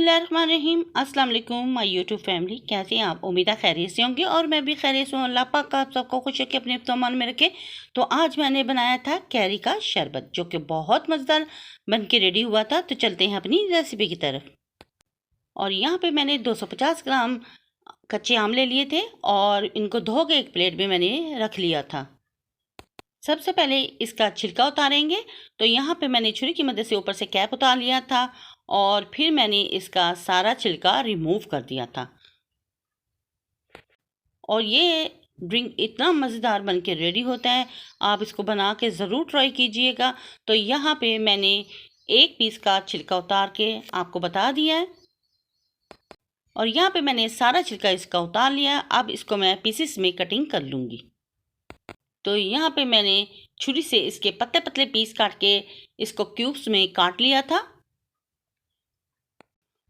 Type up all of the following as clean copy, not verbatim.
बिस्मिल्लाहिर्रहमानिर्रहीम। अस्सलाम वालेकुम माय यूट्यूब फैमिली, कैसे हैं आप? उम्मीद है खैरियत से होंगे और मैं भी खैरियत से हूँ। अल्लाह पाक का आप सबको खुश रखे, अपने सामान में रखे। तो आज मैंने बनाया था कैरी का शरबत, जो कि बहुत मज़ेदार बन के रेडी हुआ था। तो चलते हैं अपनी रेसिपी की तरफ। और यहाँ पे मैंने 250 ग्राम कच्चे आम ले लिए थे और इनको धो के एक प्लेट में मैंने रख लिया था। सबसे पहले इसका छिलका उतारेंगे। तो यहाँ पे मैंने छुरी की मदद से ऊपर से कैप उतार लिया था और फिर मैंने इसका सारा छिलका रिमूव कर दिया था। और ये ड्रिंक इतना मज़ेदार बन के रेडी होता है, आप इसको बना के ज़रूर ट्राई कीजिएगा। तो यहाँ पे मैंने एक पीस का छिलका उतार के आपको बता दिया है और यहाँ पे मैंने सारा छिलका इसका उतार लिया। अब इसको मैं पीसेस में कटिंग कर लूँगी। तो यहाँ पे मैंने छुरी से इसके पतले पतले पीस काट के इसको क्यूब्स में काट लिया था।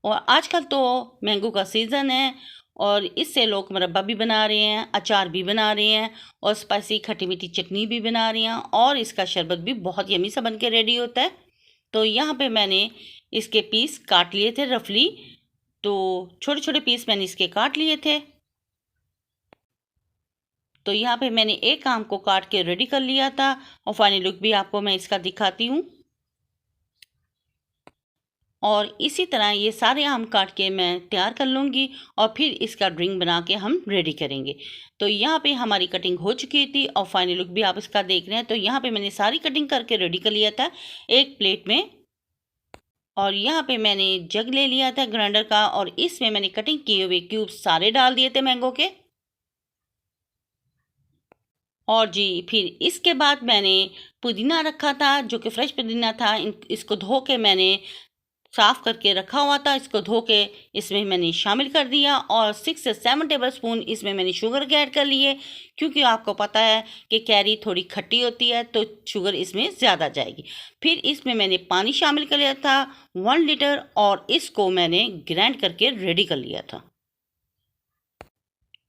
और आजकल तो मैंगो का सीज़न है और इससे लोग मुरब्बा भी बना रहे हैं, अचार भी बना रहे हैं और स्पाइसी खट्टी मीठी चटनी भी बना रहे हैं और इसका शरबत भी बहुत यमी सा बन के रेडी होता है। तो यहाँ पे मैंने इसके पीस काट लिए थे रफली। तो छोटे छोटे पीस मैंने इसके काट लिए थे। तो यहाँ पे मैंने एक आम को काट के रेडी कर लिया था और फाइनल लुक भी आपको मैं इसका दिखाती हूँ। और इसी तरह ये सारे आम काट के मैं तैयार कर लूँगी और फिर इसका ड्रिंक बना के हम रेडी करेंगे। तो यहाँ पे हमारी कटिंग हो चुकी थी और फाइनल लुक भी आप इसका देख रहे हैं। तो यहाँ पे मैंने सारी कटिंग करके रेडी कर लिया था एक प्लेट में। और यहाँ पे मैंने जग ले लिया था ग्राइंडर का और इसमें मैंने कटिंग किए हुए क्यूब सारे डाल दिए थे मैंगो के। और जी फिर इसके बाद मैंने पुदीना रखा था, जो कि फ्रेश पुदीना था। इसको धो के मैंने साफ़ करके रखा हुआ था। इसको धो के इसमें मैंने शामिल कर दिया और 6 से 7 टेबल स्पून इसमें मैंने शुगर के ऐड कर लिए, क्योंकि आपको पता है कि कैरी थोड़ी खट्टी होती है तो शुगर इसमें ज़्यादा जाएगी। फिर इसमें मैंने पानी शामिल कर लिया था 1 लीटर और इसको मैंने ग्राइंड करके रेडी कर लिया था।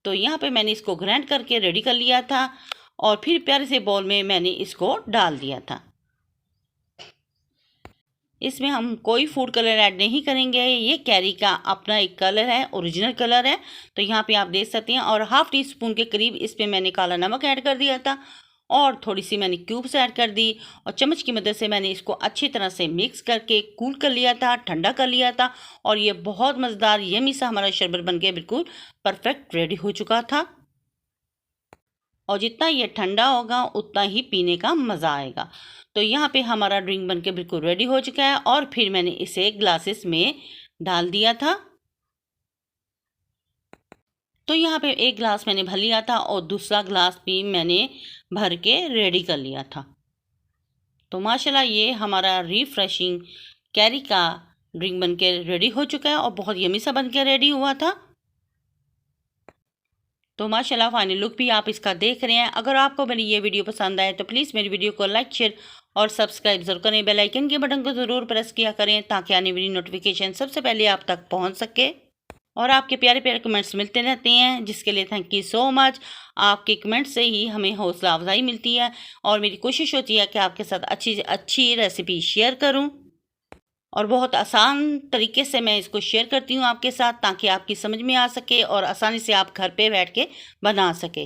तो यहाँ पे मैंने इसको ग्राइंड करके रेडी कर लिया था और फिर प्यारे से बाउल में मैंने इसको डाल दिया था। इसमें हम कोई फूड कलर ऐड नहीं करेंगे, ये कैरी का अपना एक कलर है, ओरिजिनल कलर है। तो यहाँ पे आप देख सकते हैं। और हाफ टी स्पून के करीब इसमें मैंने काला नमक ऐड कर दिया था और थोड़ी सी मैंने क्यूब्स ऐड कर दी और चम्मच की मदद से मैंने इसको अच्छी तरह से मिक्स करके कूल कर लिया था, ठंडा कर लिया था। और ये बहुत मज़ेदार यमी सा हमारा शरबत बन के बिल्कुल परफेक्ट रेडी हो चुका था। और जितना ये ठंडा होगा उतना ही पीने का मज़ा आएगा। तो यहाँ पे हमारा ड्रिंक बनके बिल्कुल रेडी हो चुका है और फिर मैंने इसे ग्लासेस में डाल दिया था। तो यहाँ पे एक ग्लास मैंने भर लिया था और दूसरा ग्लास भी मैंने भर के रेडी कर लिया था। तो माशाल्लाह ये हमारा रिफ्रेशिंग कैरी का ड्रिंक बनके रेडी हो चुका है और बहुत यमी सा बन के रेडी हुआ था। तो माशाल्लाह फाइनल लुक भी आप इसका देख रहे हैं। अगर आपको मेरी ये वीडियो पसंद आए तो प्लीज़ मेरी वीडियो को लाइक, शेयर और सब्सक्राइब जरूर करें। बेल आइकन के बटन को ज़रूर प्रेस किया करें ताकि आने वाली नोटिफिकेशन सबसे पहले आप तक पहुंच सके। और आपके प्यारे प्यारे कमेंट्स मिलते रहते हैं, जिसके लिए थैंक यू सो मच। आपके कमेंट्स से ही हमें हौसला अफजाई मिलती है और मेरी कोशिश होती है कि आपके साथ अच्छी अच्छी रेसिपी शेयर करूँ। और बहुत आसान तरीके से मैं इसको शेयर करती हूँ आपके साथ, ताकि आपकी समझ में आ सके और आसानी से आप घर पे बैठ के बना सके।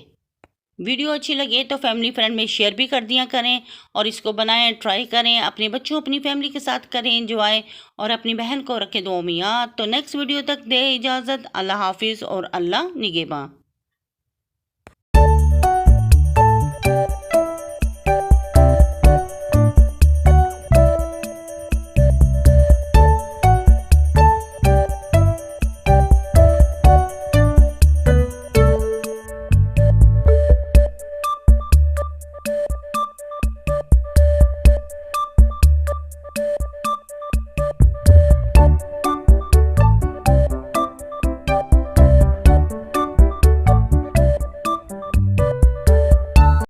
वीडियो अच्छी लगे तो फैमिली फ्रेंड में शेयर भी कर दिया करें और इसको बनाएं, ट्राई करें, अपने बच्चों अपनी फैमिली के साथ करें एंजॉय और अपनी बहन को रखें दुआ में याद। तो नेक्स्ट वीडियो तक दे इजाज़त। अल्लाह हाफिज़ और अल्लाह निगहबान।